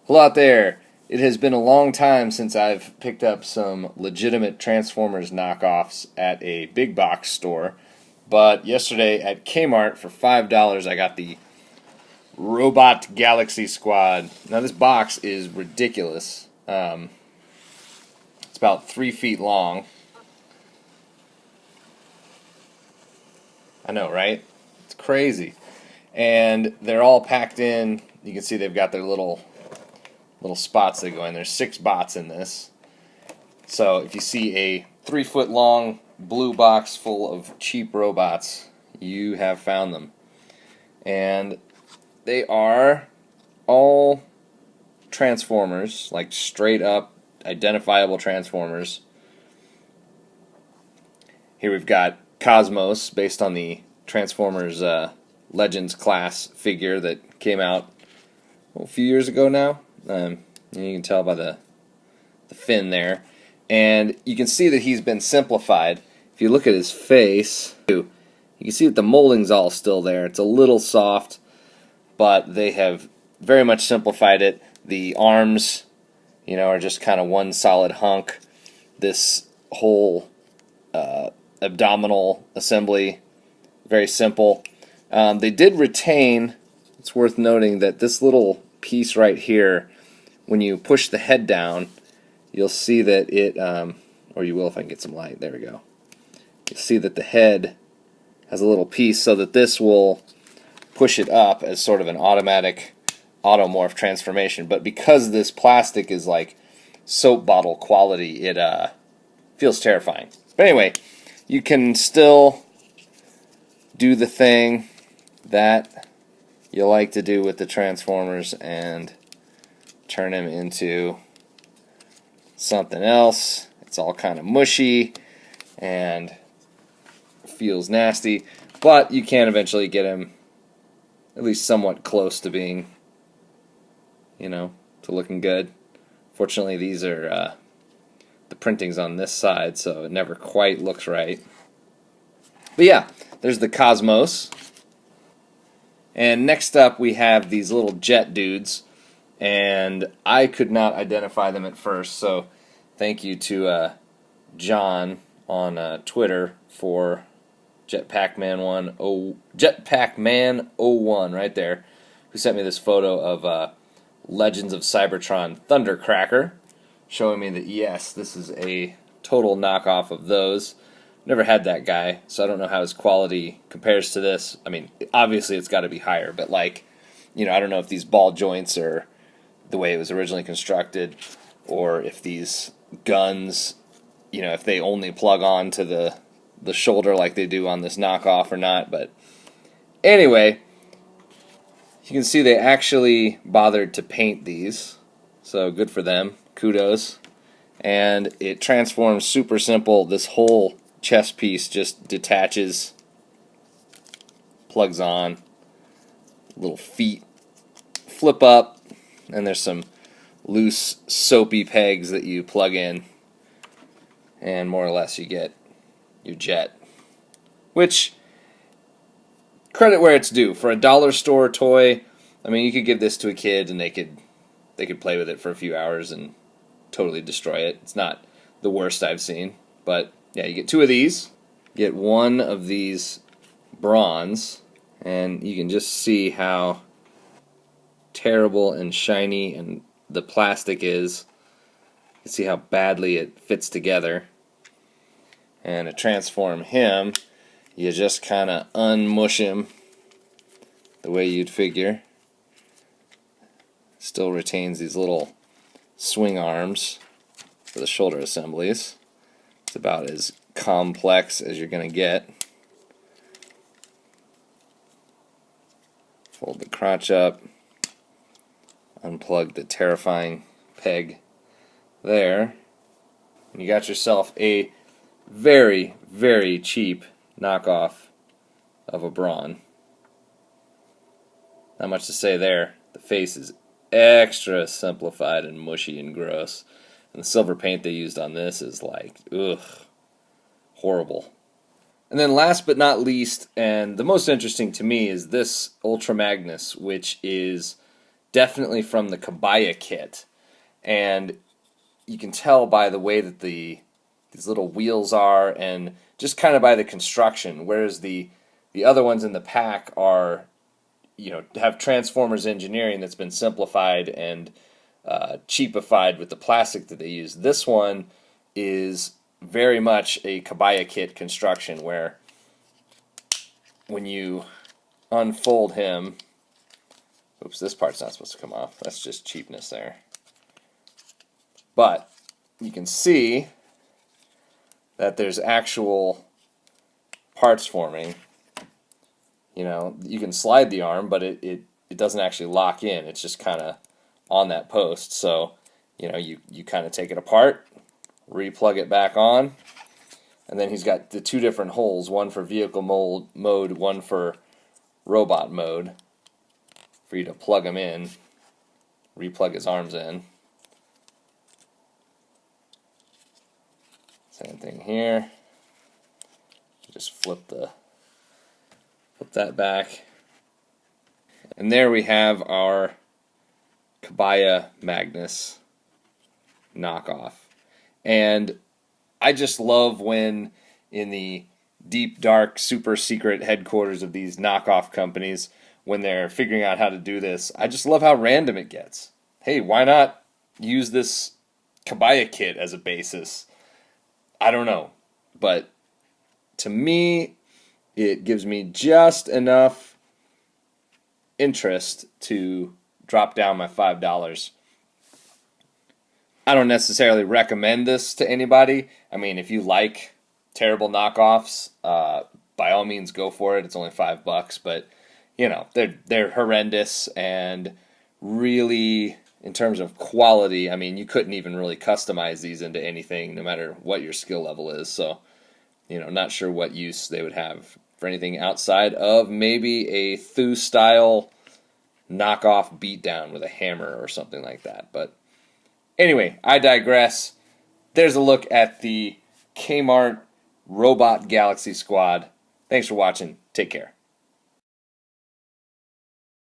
Hello out there. It has been a long time since I've picked up some legitimate Transformers knockoffs at a big box store. But yesterday at K-Mart for $5 I got the Robot Galaxy Squad. Now this box is ridiculous. It's about 3 feet long. I know, right? It's crazy. And they're all packed in. You can see they've got their little spots that go in. There's 6 bots in this. So if you see a 3-foot long blue box full of cheap robots, you have found them. And they are all Transformers, like straight up identifiable Transformers. Here we've got Cosmos, based on the Transformers Legends class figure that came out a few years ago now. You can tell by the fin there. And you can see that he's been simplified. If you look at his face, you can see that the molding's all still there. It's a little soft, but they have very much simplified it. The arms, are just kind of one solid hunk. This whole abdominal assembly, very simple. They did retain, it's worth noting that this little piece right here, when you push the head down, you'll see that it, or you will if I can get some light, there we go. You'll see that the head has a little piece so that this will push it up as sort of an automatic automorph transformation. But because this plastic is like soap bottle quality, it feels terrifying. But anyway, you can still do the thing that you like to do with the Transformers and turn him into something else. It's all kind of mushy and feels nasty, but you can eventually get him at least somewhat close to being, to looking good. Fortunately, these are the printing's on this side, so it never quite looks right. But yeah, there's the Cosmos. And next up we have these little jet dudes, and I could not identify them at first, so thank you to John on Twitter for Jetpackman01 right there, who sent me this photo of Legends of Cybertron Thundercracker, showing me that yes, this is a total knockoff of those. Never had that guy, so I don't know how his quality compares to this. I mean, obviously it's got to be higher, but I don't know if these ball joints are the way it was originally constructed, or if these guns, if they only plug on to the shoulder like they do on this knockoff or not. But anyway, you can see they actually bothered to paint these, so good for them. Kudos. And it transforms super simple. This whole chest piece just detaches, plugs on, little feet flip up, and there's some loose soapy pegs that you plug in, and more or less you get your jet. Which, credit where it's due. For a dollar store toy, I mean, you could give this to a kid and they could play with it for a few hours and totally destroy it. It's not the worst I've seen, but yeah, you get 2 of these, get 1 of these bronze, and you can just see how terrible and shiny and the plastic is. You can see how badly it fits together. And to transform him, you just kind of unmush him the way you'd figure. Still retains these little swing arms for the shoulder assemblies. It's about as complex as you're going to get. Fold the crotch up, unplug the terrifying peg there, and you got yourself a very, very cheap knockoff of a Brawn. Not much to say there. The face is extra simplified and mushy and gross. And the silver paint they used on this is like, ugh, horrible. And then last but not least, and the most interesting to me, is this Ultra Magnus, which is definitely from the Kabaya kit. And you can tell by the way that these little wheels are, and just kind of by the construction, whereas the other ones in the pack are, have Transformers engineering that's been simplified and cheapified with the plastic that they use. This one is very much a Kabaya kit construction, where when you unfold him, oops, this part's not supposed to come off. That's just cheapness there. But you can see that there's actual parts forming. You can slide the arm, but it doesn't actually lock in. It's just kind of on that post. So, you kind of take it apart, re-plug it back on, and then he's got the two different holes, one for vehicle mode, one for robot mode, for you to plug him in, re-plug his arms in. Same thing here. Just flip that back. And there we have our Kabaya Magnus knockoff. And I just love when in the deep, dark, super secret headquarters of these knockoff companies, when they're figuring out how to do this, I just love how random it gets. Hey, why not use this Kabaya kit as a basis? I don't know. But to me, it gives me just enough interest to drop down my $5. I don't necessarily recommend this to anybody. I mean, if you like terrible knockoffs, by all means go for it. It's only $5, but they're horrendous, and really, in terms of quality, I mean, you couldn't even really customize these into anything, no matter what your skill level is. So, not sure what use they would have for anything outside of maybe a Thu-style knockoff beatdown with a hammer or something like that. But anyway, I digress. There's a look at the K-Mart Robot Galaxy Squad. Thanks for watching. Take care.